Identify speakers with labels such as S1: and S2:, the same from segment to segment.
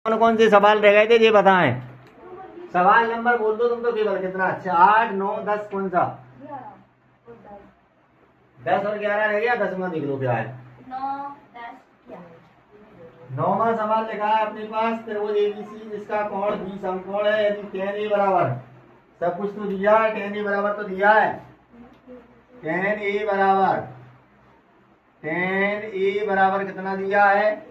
S1: कौन कौन से सवाल रह गए थे ये बताएं। सवाल नंबर बोल दो तुम तो केवल कितना। अच्छा 8 9 10 कौन सा 10 और 11 रह गया। 10वां देख लो क्या है। 9वां सवाल लिखा है अपने पास त्रिभुज एबीसी जिसका कोण बी समकोण है यदि tan ए बराबर सब कुछ तो दिया है। tan ए बराबर तो दिया है। tan ए बराबर कितना दिया है।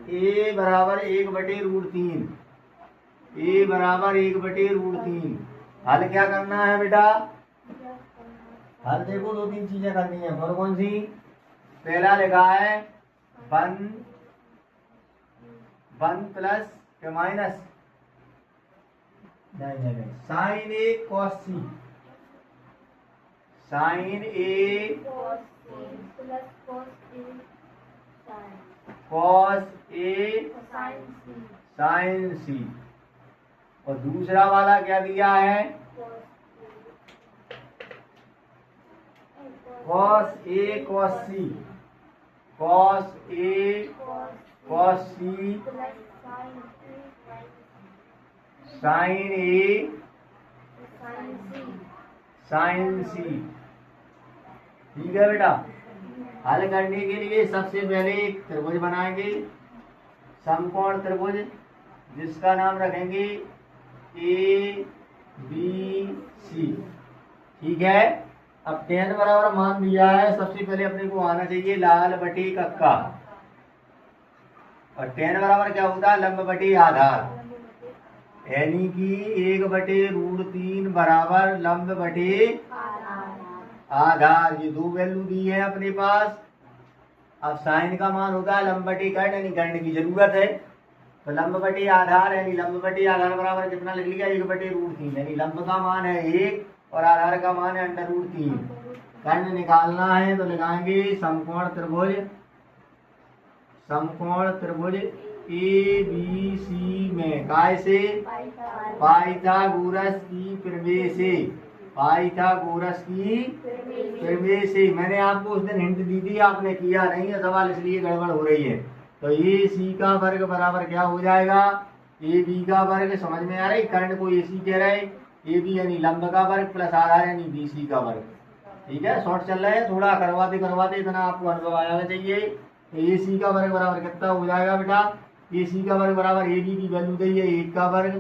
S1: a बराबर 1/√3। a बराबर 1/√3। हल क्या करना है बेटा। हल देखो 2-3 चीजें करनी है। कौन कौन सी। पहला लिखा है 1 प्लस के माइनस नहीं sign A cos C. Sign A cos A sign सी। और दूसरा वाला क्या दिया है cos A cos C. Cos A cos C sign A sign सी। ठीक है बेटा। हल करने के लिए सबसे पहले एक त्रिभुज बनाएंगे समकोण त्रिभुज जिसका नाम रखेंगे ए बी सी। ठीक है। अब tan बराबर मान दिया है। सबसे पहले अपने को आना चाहिए लाल बटे कक्का। और tan बराबर क्या होता है लंब बटे आधार यानी कि 1/√3 बराबर लंब बटे आधार। ये दो वैल्यू दी है अपने पास। अब साइन का मान होता है लंब बटे कर्ण यानी कर्ण की जरूरत है तो लंब बटे आधार यानी लंब बटे आधार बराबर कितना लिख लिया 1/√3 यानी लंब का मान है 1 और आधार का मान है √3। कर्ण निकालना है तो लगाएंगे समकोण त्रिभुज ए बी सी में काय से पाइथागोरस की प्रमेय से। पाइथागोरस की प्रमेय से। मैंने आपको उस दिन हिंट दी थी आपने किया नहीं है सवाल इसलिए गड़बड़ हो रही है। तो ए सी का वर्ग बराबर क्या हो जाएगा ए बी का वर्ग। समझ में आ रही। कर्ण को ए सी कह रहे ए बी यानी लंब का वर्ग प्लस आधार यानी बी सी का वर्ग। ठीक है। शॉर्ट चल रहा है थोड़ा करवाते इतना आपको अनुभव आया चाहिए। ए सी का वर्ग बराबर कितना हो जाएगा बेटा। ए सी का वर्ग बराबर ए बी की वैल्यू दी है 1 का वर्ग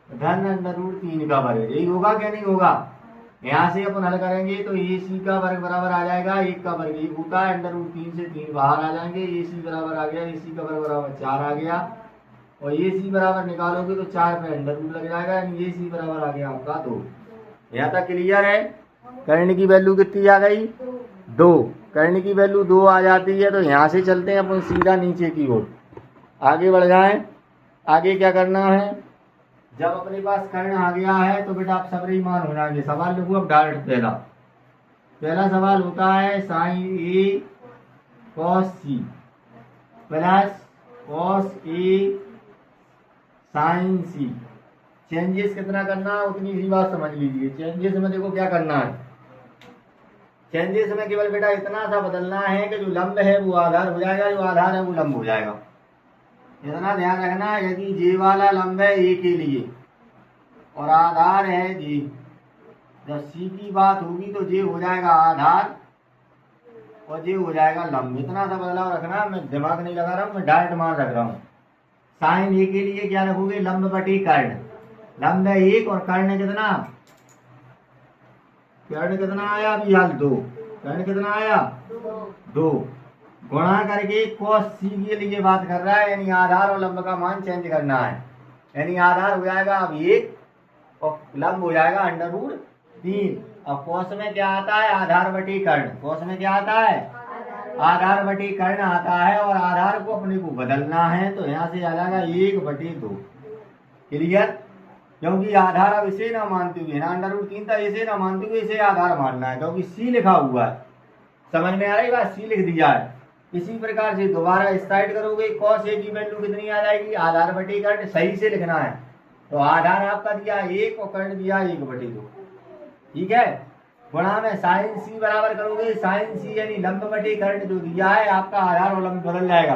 S1: धन √3 का वर्ग। यही होगा क्या नहीं होगा। यहाँ से अपन हल करेंगे तो ए सी का वर्ग बराबर आ जाएगा 1 का वर्ग 1 होता है √3 से 3 बाहर आ जाएंगे। ए सी बराबर आ गया ए सी का वर्ग बराबर 4 आ गया और ए सी बराबर निकालोगे तो 4 पे √ लग जाएगा यानी ए सी बराबर आ गया आपका 2। यहाँ तक क्लियर है। कर्ण की वैल्यू कितनी आ गई 2। कर्ण की वैल्यू 2 आ जाती है तो यहाँ से चलते हैं अपन सीधा नीचे की ओर आगे बढ़ जाएं। आगे क्या करना है जब अपने पास कर्ण आ गया है तो बेटा आप सबरे मान हो जाएंगे। सवाल लिखो अब डायरेक्ट। पहला सवाल होता है sign A cos C plus cos A sign C. Changes कितना करना है उतनी सी बात समझ लीजिए। चेंजेस में देखो क्या करना है। चेंजेस में केवल बेटा इतना सा बदलना है कि जो लंब है वो आधार हो जाएगा जो आधार है वो लंब हो जाएगा। इतना ध्यान रखना यदि जे वाला लंब है ए के लिए और आधार है जे। जब सी की बात होगी तो जे हो जाएगा आधार और जे हो जाएगा लंब। इतना सा बदलाव रखना। मैं दिमाग नहीं लगा रहा हूँ मैं डायरेक्ट मान रख रहा हूँ। साइन ए के लिए क्या रखोगे लंब बटे कर्ण। लंब है 1 और कर्ण कितना आया अभी हाल 2। कर्ण कितना आया 2 गुणा करके कॉस सी के लिए बात कर रहा है यानी आधार और लंब का मान चेंज करना है यानी आधार हो जाएगा अब 1 और लंब हो जाएगा √3। अब कॉस में क्या आता है आधार बटे कर्ण। कॉस में क्या आता है आधार बटे कर्ण आता है और आधार को अपने को बदलना है तो यहाँ से आ जाएगा 1/2। क्लियर। क्योंकि आधार अब इसे ना मानते हुए ना √3 था इसे ना मानते हुए इसे आधार मानना है क्योंकि सी लिखा हुआ है। समझ में आ रही बात। सी लिख दिया है। इसी प्रकार से दोबारा स्टार्ट करोगे कॉस ए की वैल्यू कितनी आ जाएगी आधार बटे कर्ण। सही से लिखना है तो आधार आपका दिया 1 और कर्ण दिया 1/2। ठीक है। गुणा में साइन सी बराबर करोगे साइन सी यानी लंब बटे कर्ण जो दिया है आपका आधार और लंब बदल जाएगा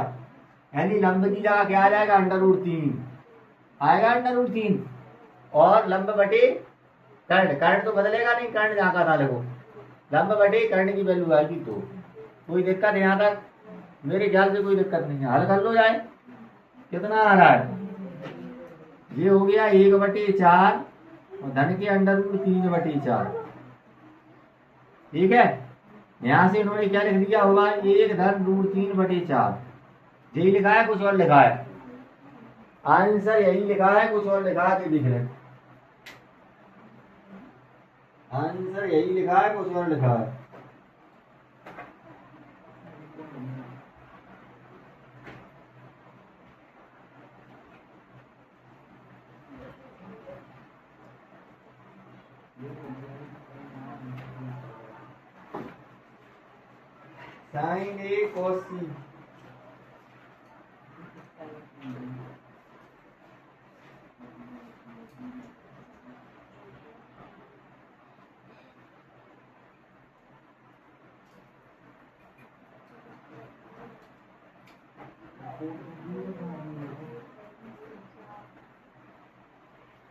S1: यानी लंब की जगह क्या आ जाएगा, √3 आएगा, √3। और लंब बटे कर्ण, कर्ण तो बदलेगा नहीं, कर्ण जहाँ का था देखो, लंब बटे कर्ण की वैल्यू आएगी 2। कोई दिक्कत यहाँ तक? मेरे ख्याल से कोई दिक्कत नहीं है, हल कर लो जाए। कितना आ रहा है? ये हो गया 1/4 और धन के √3/4। ठीक है, यहां से इन्होंने क्या लिख दिया होगा, 1 धन √3/4। यही लिखा है, कुछ और लिखा है? आंसर यही लिखा है, कुछ और लिखा है? दिख रहे, आंसर यही लिखा है, कुछ और लिखा है? साइन ए cos c।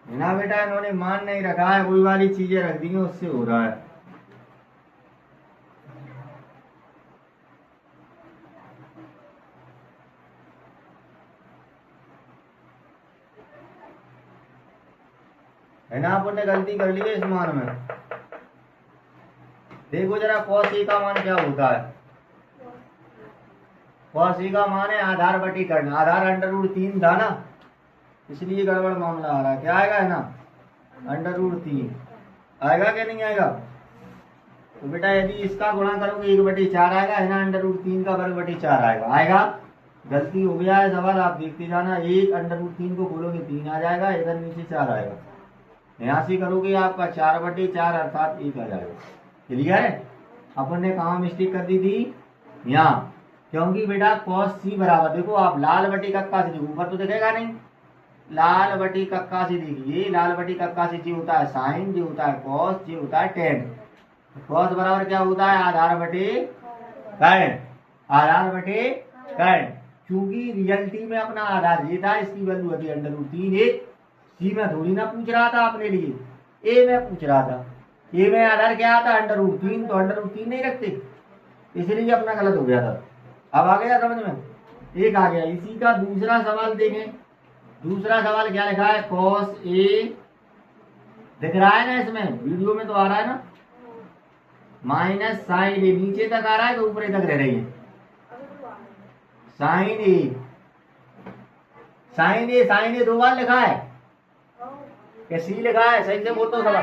S1: ना बेटा, इन्होंने मान नहीं रखा है, वही वाली चीजें रख दी हैं, उससे हो रहा है। है ना, आपने गलती कर ली है इस मान में। देखो जरा cos a का मान क्या होता है। cos a का मान है आधार बटी कर्ण, आधार √3 था ना, इसलिए गड़बड़ मामला आ रहा है। क्या आएगा, है ना, √3 आएगा क्या नहीं आएगा? तो बेटा यदि इसका गुणा करोगे 1/4 आएगा, है ना, √3 का वर्ग/4 आएगा। आएगा, गलती हो गया है सवाल, आप देखते जाना। 1 √3 को खोलोगे 3 आ जाएगा, इधर नीचे 4 आएगा। यहाँ से करोगे आपका 4/4 अर्थात 1 आ जाएगा। क्लियर है? अपन ने कहाँ मिस्टेक कर दी थी? यहाँ, क्योंकि बेटा cos c बराबर, देखो आप लाल बटी कक्का से, देखो ऊपर तो दिखेगा नहीं, लाल बटी कक्का से देखिए, लाल बटी कक्का से जी होता है साइन, जी होता है cos, जी होता है tan। cos बराबर क्या होता है, आधार बटे कर्ण, आधार बटे कर्ण। क्योंकि रियलिटी में अपना आधार ये था, इसकी वैल्यू होती है √3। सी में थोड़ी ना पूछ रहा था अपने लिए, ए में पूछ रहा था। ए में आधार क्या आता है, √3, तो √3 नहीं रखते, इसलिए अपना गलत हो गया था। अब आ गया समझ में, एक आ गया। इसी का दूसरा सवाल देखें। दूसरा सवाल क्या लिखा है, cos a, दिख रहा है ना इसमें, वीडियो में तो आ रहा है ना, माइनस साइन ए, नीचे तक आ रहा है तो ऊपर तक रह रही है, साइन ए, साइन ए, साइन ए 2 बार लिखा है क्या सी लिखा है? सही से बोल तो सवाल,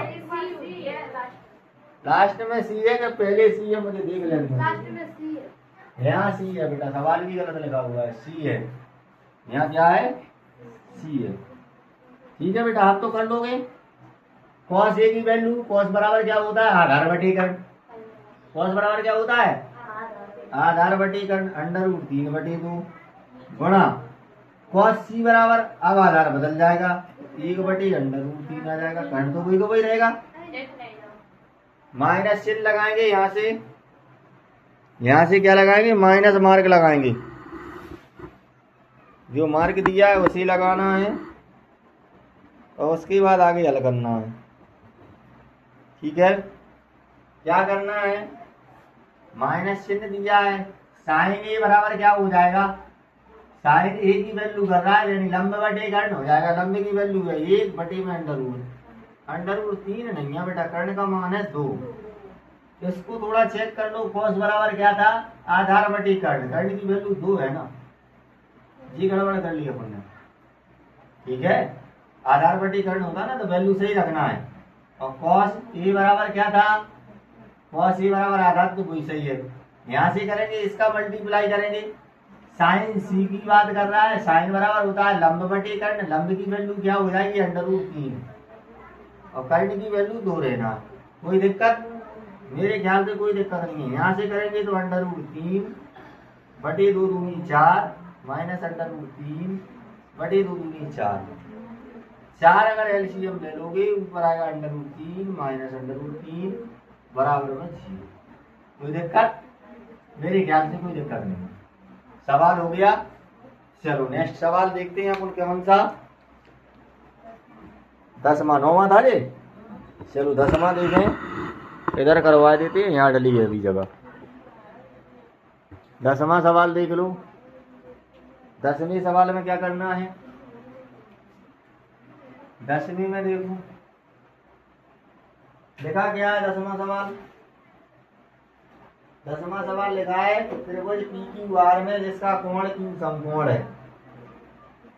S1: लास्ट में सी है कि पहले सी है, मुझे देख लेने दो। यहाँ सी है बेटा, सवाल भी गलत लिखा हुआ है, सी है यहाँ, क्या है, सी है। ठीक है बेटा, आप तो कर लोगे। cos a की वैल्यू, cos बराबर क्या होता है, आधार बटी कर्ण। cos बराबर क्या होता है, आधार बटी कर्ण, √3/2 गुणा cos c बराबर, अब आधार बदल जाएगा, 1/√3 आ जाएगा, कर्ण तो वही को वही रहेगा। माइनस चिन्ह लगाएंगे यहाँ से, यहाँ से क्या लगाएंगे, माइनस मार्क लगाएंगे, जो मार्क दिया है उसे लगाना है और उसके बाद आगे हल करना है। ठीक है, क्या करना है, माइनस चिन्ह दिया है, साइन ए बराबर क्या हो जाएगा, साइन ए की वैल्यू कर रहा है यानी लंब बटे कर्ण हो जाएगा। लंब की वैल्यू है 1/√3 नहीं है बेटा, कर्ण का मान है 2। इसको थोड़ा चेक कर लो, cos बराबर क्या था, आधार बटी कर्ण, कर्ण की वैल्यू 2 है ना, जी गड़बड़ कर ली अपन ने। ठीक है, आधार बटी कर्ण होता ना तो वैल्यू सही रखना है। और cos a बराबर क्या था, cos a बराबर आधार, तो वही सही है। यहाँ से करेंगे, इसका मल्टीप्लाई करेंगे, साइन c की बात कर रहा है, साइन बराबर होता है लंब बटे कर्ण, लंब की वैल्यू क्या हो जाएगी, √3 और कर्ण की वैल्यू 2 रहना। कोई दिक्कत? मेरे ख्याल से कोई दिक्कत नहीं है। यहाँ से करेंगे तो √3/2 दूनी 4 माइनस √3/2 4, 4 अगर एलसीएम ले लोगे ऊपर आएगा √3 माइनस √3 बराबर में 0। कोई दिक्कत? मेरे ख्याल से कोई दिक्कत नहीं। सवाल हो गया। चलो नेक्स्ट सवाल देखते हैं अपन कौन सा। 10वां 9वां था ये। चलो 10वां देखें, इधर करवा देते हैं, यहाँ डली है अभी जगह। 10वां सवाल देख लो। 10वें सवाल में क्या करना है। 10वीं में देखो लिखा क्या है। 10वां सवाल, 10वां सवाल लिखा है त्रिभुज पी क्यू आर में जिसका कोण क्यू समकोण है।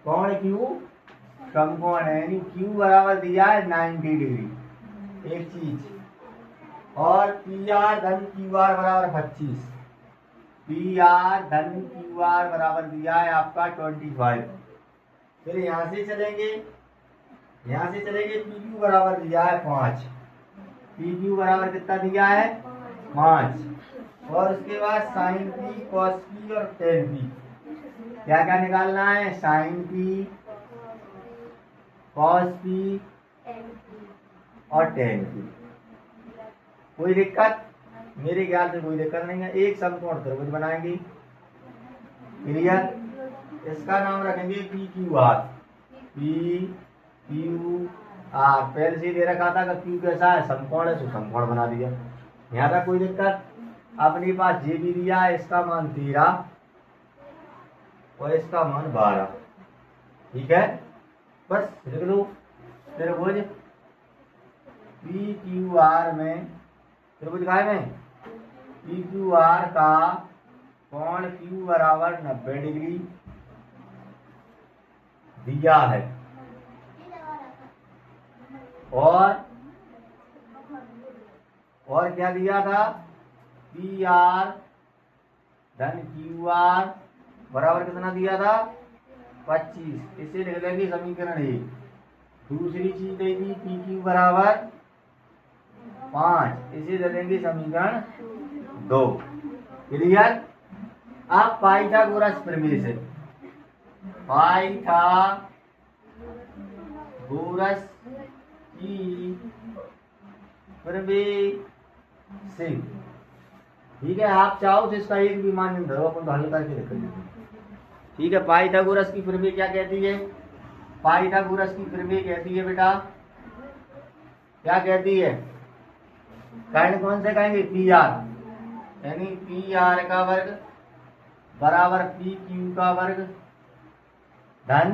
S1: कोण क्यू समकोण है, यानी क्यू बराबर दिया है 90 डिग्री एक चीज, और पी आर धन क्यू आर बराबर 25। पी आर धन क्यू आर बराबर दिया है आपका 25। फिर यहां से चलेंगे, यहां से चलेंगे पी क्यू बराबर दिया है 5। पी क्यू बराबर कितना दिया है 5। और उसके बाद साइन पी कॉस पी और टेन पी, क्या क्या निकालना है। साइन पी कॉस पी और टेन पी। कोई दिक्कत? मेरे ख्याल से कोई दिक्कत नहीं है। एक समकोण त्रिभुज बनाएंगे, क्लियर। इसका नाम रखेंगे P Q R. P Q R पहले से दे रखा था कि क्यू कैसा है, समकोण है, तो समकोण बना दिया। यहाँ तक कोई दिक्कत? अपने पास जे भी दिया है, इसका मान 13 और इसका मान 12। ठीक है, बस लिख लो। त्रिभुज पी क्यू आर में, त्रिभुज काय में पी क्यू आर का कोण क्यू बराबर 90 डिग्री दिया है, और क्या दिया था। पी आर धन क्यू आर बराबर कितना दिया था 25। इसे लिख लेंगे समीकरण 1। दूसरी चीज देगी पी क्यू बराबर 5, इसे दे देंगे समीकरण 2। क्लियर। अब पाइथागोरस प्रमेय से, पाइथागोरस की प्रमेय से, ठीक है। आप चाहो तो इसका एक भी मान धरो, अपन तो हल करके रख लीजिए। ठीक है, पाइथागोरस की प्रमेय क्या कहती है। पाइथागोरस की प्रमेय कहती है बेटा, क्या कहती है। कर्ण कौन से कहेंगे, पी आर, यानी पी आर का वर्ग बराबर पी क्यू का वर्ग धन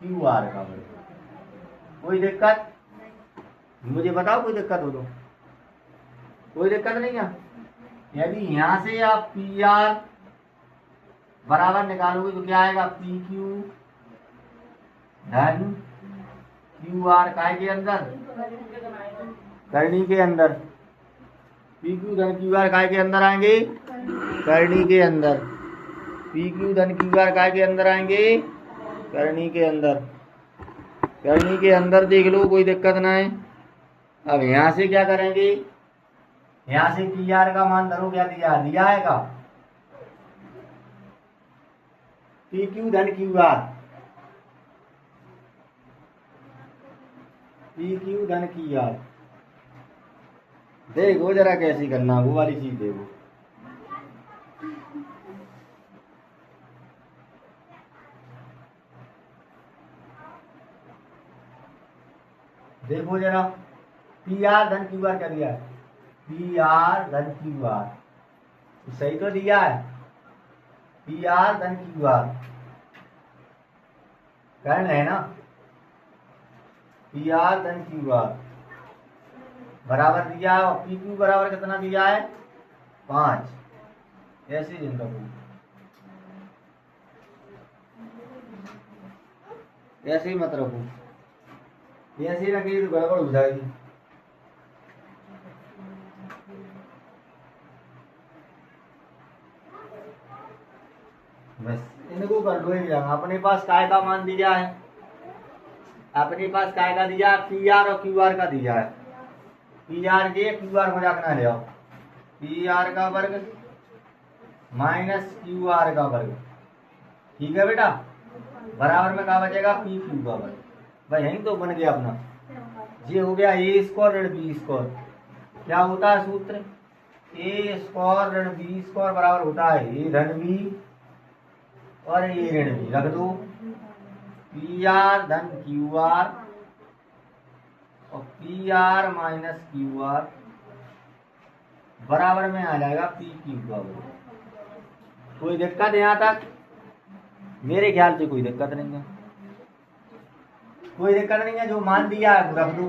S1: क्यू आर का वर्ग। कोई दिक्कत? मुझे बताओ, कोई दिक्कत हो तो। कोई दिक्कत नहीं है। यदि यहां से आप पी आर बराबर निकालोगे तो क्या आएगा, पी क्यू धन क्यू आर काय के अंदर, करनी के अंदर। पी क्यू धन क्यू आर काय के अंदर आएंगे, करनी के अंदर। पी क्यू धन क्यू आर काय के अंदर आएंगे, करनी के अंदर। करनी के अंदर देख लो, कोई दिक्कत ना है। अब यहां से क्या करेंगे, यहां से पी आर का मान धरो, क्या दिया है का पी क्यू धन क्यू आर, पी क्यू धन क्यू आर। देखो जरा कैसी करना, वो वाली चीज देखो। देखो जरा, पी आर धन क्यू आर क्या दिया है, पी आर धन क्यू आर, सही तो दिया है। पी आर धन क्यू आर कर्ण है ना, पी आर धन क्यू आर बराबर दिया है, और पी क्यू बराबर कितना दिया है 5। ऐसे ही इनका ऐसे ही मत रखो, ऐसे ही रखिए तो गड़बड़ हो जाएगी। बस इनको कर लो ही। अपने पास काय का मान दिया है, अपने पास काय का दिया है, पी आर और क्यू आर का दिया है। पी आर के क्यू आर मजाक ना ले आओ, पी आर का वर्ग माइनस क्यू आर का वर्ग। ठीक है बेटा, बराबर में क्या बचेगा, पी क्यू का वर्ग। भाई यही तो बन गया अपना, ये हो गया ए स्क्वायर ऋण बी स्क्वायर। क्या होता है सूत्र, ए स्क्वायर ऋण बी स्क्वायर बराबर होता है ए धन बी और ये ऋण भी रख दो। पी आर धन क्यू आर और P R minus Q R बराबर में आ जाएगा पी क्यू का। कोई दिक्कत यहाँ तक? मेरे ख्याल से कोई दिक्कत नहीं है, कोई दिक्कत नहीं है। जो मान दिया है रख दो।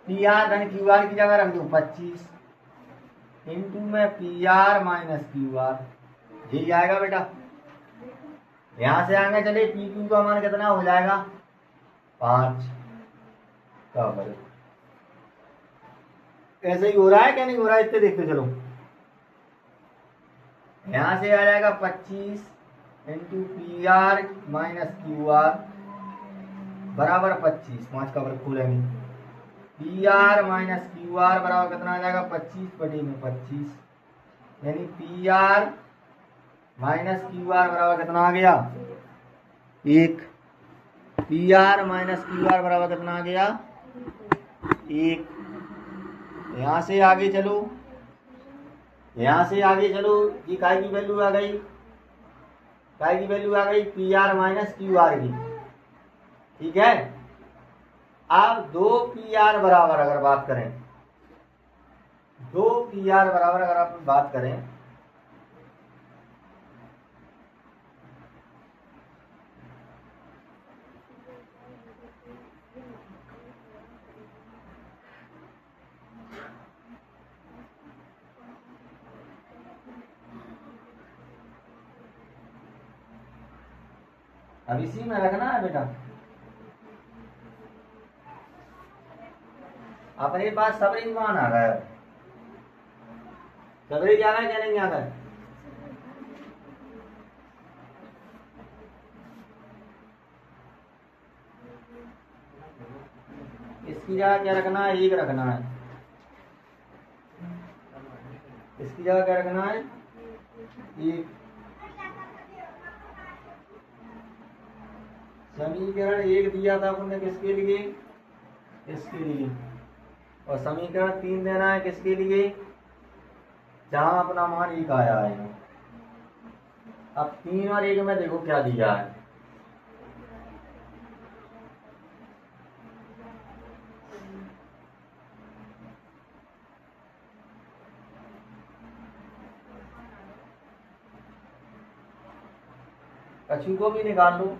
S1: पी आर धन क्यू आर की जगह रख दो 25 इंटू में P R minus Q R, यही आएगा बेटा। यहां से आगे चले पी क्यू का मान कितना हो जाएगा 5 का वर्ग। ऐसे ही हो रहा है क्या नहीं हो रहा है? इतने देखते चलो। यहां से आ जाएगा 25 into P R minus Q R बराबर 25, 5 का वर्ग खोलेंगे। P R minus Q R बराबर कितना आ जाएगा 25/25, यानी P R minus Q R बराबर कितना आ गया 1। P R minus Q R बराबर कितना आ गया 1। यहां से आगे चलो, यहां से आगे चलो। ये काय की वैल्यू आ गई, काय की वैल्यू आ गई P R minus Q R की, ठीक है। अब 2 पी आर बराबर अगर बात करें, 2 पी आर बराबर अगर आप बात करें अब इसी में रखना है बेटा। अपने पास सबरी मान आ रहा है, सबरी क्या है क्या नहीं आ रहा है? इसकी जगह क्या रखना है 1 रखना है, इसकी जगह क्या रखना है 1। समीकरण 1 दिया था आपने किसके लिए? इसके लिए। और समीकरण 3 देना है किसके लिए? जहां अपना मान 1 आया है। अब 3 और 1 में देखो क्या दिया है। कछु को भी निकाल लो।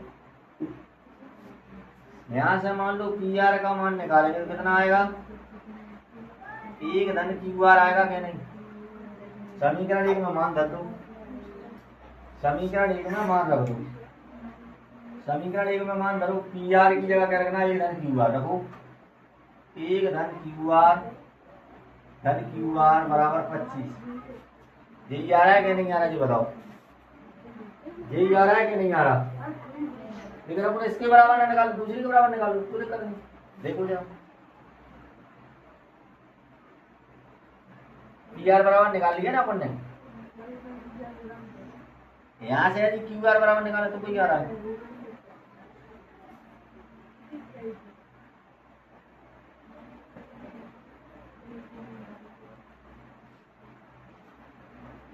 S1: यहां से मान लो पी आर का मान निकालेंगे तो कितना आएगा 1 धन क्यू आर आएगा क्या नहीं? समीकरण 1 में मान धर दो, समीकरण 1 में मान रख दो। समीकरण 1 में मान धरो, पी आर की जगह क्या रखना 1 धन क्यू आर रखो। 1 धन क्यू आर बराबर 25। यही आ रहा है क्या नहीं आ रहा जी बताओ? यही आ रहा है कि नहीं आ रहा? लेकिन अपने इसके बराबर ना निकालो, दूसरी के बराबर निकालो, कोई दिक्कत नहीं। देखो जाओ पी आर बराबर निकाल लिया ना अपन ने। यहां से यदि क्यू आर बराबर निकाला तो कोई आ रहा है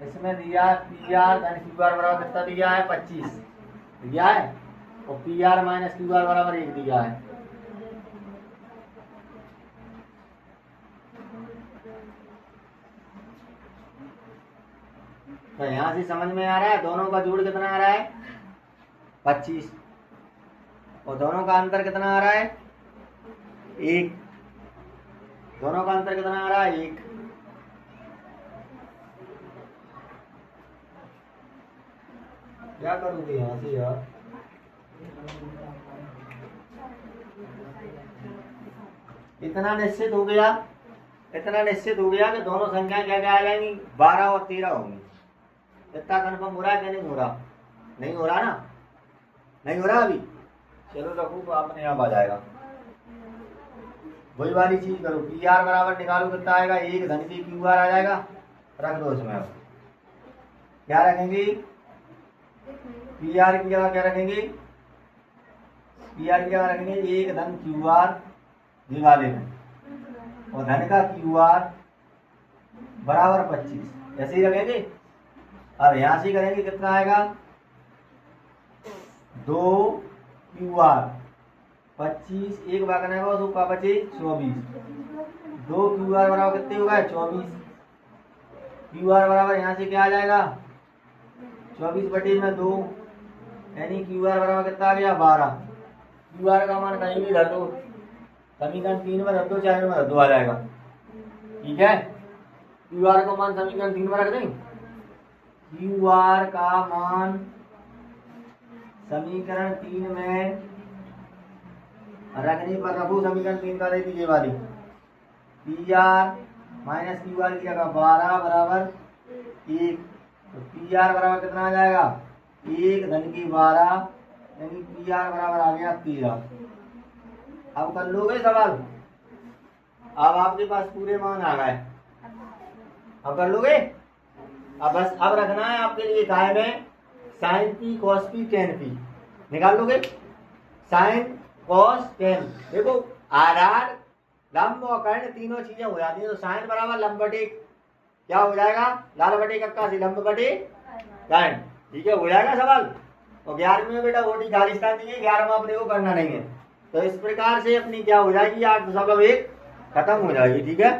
S1: इसमें दिया पी आर धन क्यू आर बराबर कितना दिया है 25 दिया है, और P R minus Q R बराबर 1 दिया है। तो यहां से समझ में आ रहा है दोनों का जोड़ कितना आ रहा है 25, और दोनों का अंतर कितना आ रहा है 1। दोनों का अंतर कितना आ रहा है 1। क्या करोगे यहां से यार? इतना निश्चित हो गया, इतना निश्चित हो गया कि दोनों संख्या क्या क्या आ जाएंगी 12 और 13 होंगी। इतना कन्फर्म हो रहा है क्या नहीं हो रहा? नहीं हो रहा ना? नहीं हो रहा अभी? चलो रखो तो अपने आप आ जाएगा। वही वाली चीज करो, पी आर बराबर निकालो कितना आएगा 1 धन की क्यू आर आ जाएगा। रख दो इसमें। अब क्या रखेंगे? पी आर की जगह क्या रखेंगे? पी आर की जगह रखेंगे 1 धन क्यू आर दिवाले में, और धन का क्यू आर बराबर 25 ऐसे ही रखेंगे। अब यहां से करेंगे कितना आएगा 2 QR 25 एक भागने का उसका बचे 24 2 QR बराबर कितने होगा 24 QR बराबर यहाँ से क्या आ जाएगा 24/2 यानी QR बराबर कितना आ गया 12 QR का मान कहीं भी रख दो समीकरण 3 में रख दो 4 में रख दो आ जाएगा ठीक है QR का मान समीकरण 3 में रख दें QR का मान समीकरण 3 में रखने पर रखो समीकरण 3 का दे दीजिए वाली PR माइनस QR की जगह 12 बराबर 1 तो PR बराबर कितना आ जाएगा 1 धन की 12 यानी PR बराबर आ गया 13 अब कर लोगे सवाल अब आपके पास पूरे मान आ गए अब कर लोगे अब बस अब रखना है आपके लिए काय में sine P cos P tan P निकाल लोगे साइन कॉस टेन देखो आधार लंब और कर्ण तीनों चीजें हो जाती हैं तो साइन बराबर लंब बटे क्या हो जाएगा लाल बटे कक्का लंब बटे कर्ण ठीक है हो जाएगा सवाल और 11वीं में बेटा वोटी खालिस्तान दी है 11वां अपने को करना नहीं है तो इस प्रकार से अपनी क्या हो जाएगी 8.1 खत्म हो जाएगी ठीक है।